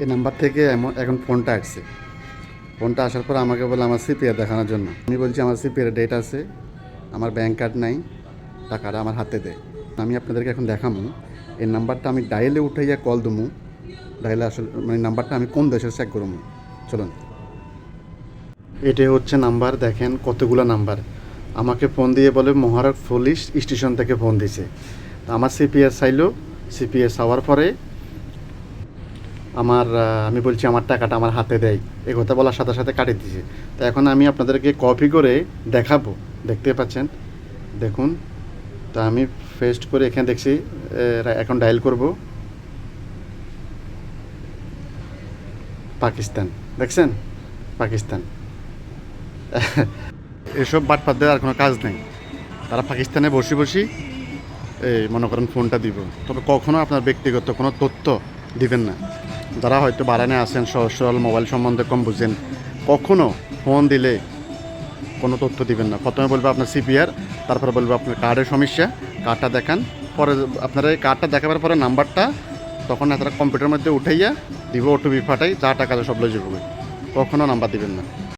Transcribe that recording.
এই নাম্বার থেকে এখন ফোনটা আসছে। ফোনটা আসার পর আমাকে বলে আমার সিপিআর দেখানোর জন্য। আমি বলছি আমার সিপিআর ডেট আছে, আমার ব্যাঙ্ক কার্ড নাই, টাকাটা আমার হাতে দেয়। আমি আপনাদেরকে এখন দেখাবো এই নাম্বারটা আমি ডাইলে উঠাইয়া কল দেবো। ডাইলে আসলে মানে নাম্বারটা আমি কোন দেশের চেক করবো। চলুন, এটাই হচ্ছে নাম্বার। দেখেন কতগুলো নাম্বার। আমাকে ফোন দিয়ে বলে মহারাজ পুলিশ স্টেশন থেকে ফোন দিছে। আমার সিপিএস চাইলো, সিপিএস চাওয়ার পরে আমি বলছি আমার টাকাটা আমার হাতে দেয়। এই কথা বলার সাথে সাথে কাটিয়ে দিয়েছে। তো এখন আমি আপনাদেরকে কপি করে দেখাবো। দেখতে পাচ্ছেন, দেখুন। তো আমি পেস্ট করে এখানে দেখছি, এখন ডায়াল করব পাকিস্তান। দেখছেন, পাকিস্তান। এসব বাটপাতদের আর কোনো কাজ নেই। তারা পাকিস্তানে বসে বসে এই মনে করেন ফোনটা দিব, তবে কখনও আপনার ব্যক্তিগত কোনো তথ্য দিবেন না। যারা হয়তো বারানে আছেন, সহজ সরল মোবাইল সম্বন্ধে কম বুঝেন, কখনও ফোন দিলে কোনো তথ্য দিবেন না। প্রথমে বলবে আপনার সিপিআর, তারপরে বলবে আপনার কার্ডের সমস্যা, কার্ডটা দেখান। পরে আপনারা এই কার্ডটা দেখাবার পরে নাম্বারটা তখন তারা কম্পিউটারের মধ্যে উঠাইয়া দিব, ওটিপি ফাটাই, যা টাকা সব লয়ে যাবে। কখনও নাম্বার দিবেন না।